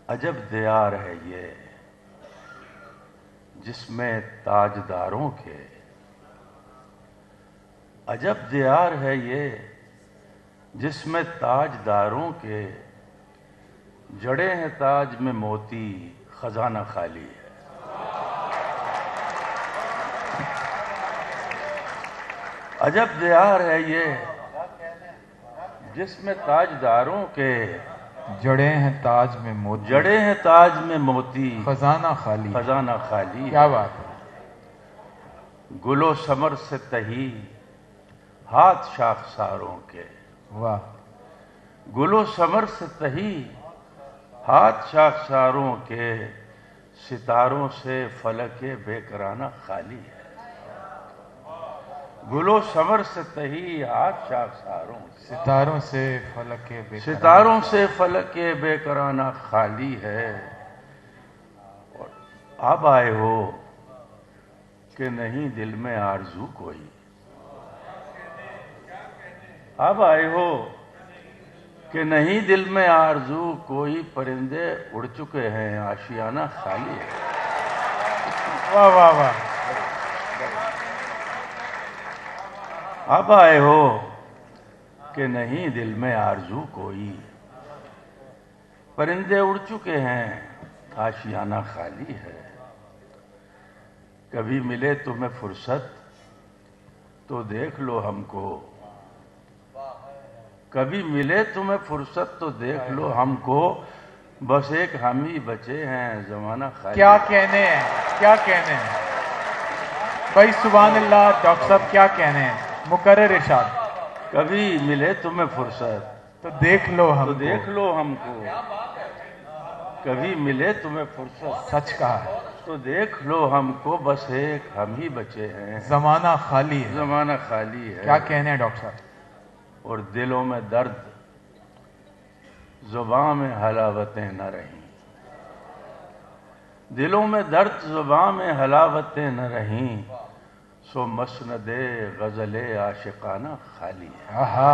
عجب دیار ہے یہ جس میں تاجداروں کے، عجب دیار ہے یہ جس میں تاجداروں کے، جڑے ہیں تاج میں موتی خزانہ خالی ہے۔ عجب دیار ہے یہ جس میں تاجداروں کے، جڑے ہیں تاج میں موتی، جڑے ہیں تاج میں موتی خزانہ خالی۔ خزانہ خالی۔ کیا بات ہے! گل و ثمر سے تہی ہاتھ شاخساروں کے، واہ! گل و ثمر سے تہی ہاتھ شاخساروں کے، ستاروں سے فلک بے کرانہ خالی ہے۔ گل و ثمر سے تہی ہاتھ شاخساروں کے، ستاروں سے فلک بے کرانہ، ستاروں سے فلک بے کرانہ خالی ہے۔ اور اب آئے ہو کہ نہیں دل میں آرزو کوئی، اب آئے ہو کہ نہیں دل میں آرزو کوئی، پرندے اڑ چکے ہیں آشیانہ خالی ہے۔ واہ واہ واہ! اب آئے ہو کہ نہیں دل میں آرزو کوئی، پرندے اڑ چکے ہیں آشیانہ خالی ہے۔ کبھی ملے تمہیں فرصت تو دیکھ لو ہم کو، کبھی ملے تمہیں فرصت تو دیکھ لو ہم کو، بس ایک ہم ہی بچے ہیں زمانہ خالی۔ کیا کہنے ہیں، کیا کہنے ہیں بھائی! سبحان اللہ! ڈاکٹر صاحب کیا کہنے ہیں، مکرر ارشاد۔ کبھی ملے تمہیں فرصت تو دیکھ لو ہم تو کو، دیکھ لو ہم کو، کبھی ملے تمہیں فرصت سچ کہا ہے، تو دیکھ لو ہم کو، بس ایک ہم ہی بچے ہیں زمانہ خالی ہے۔ زمانہ خالی ہے۔ کیا کہنے ہیں ڈاکٹر صاحب! اور دلوں میں درد زباں میں حلاوتیں نہ رہیں، دلوں میں درد زباں میں حلاوتیں نہ رہیں، سو مسند غزل عاشقانہ خالی ہے۔ آہا!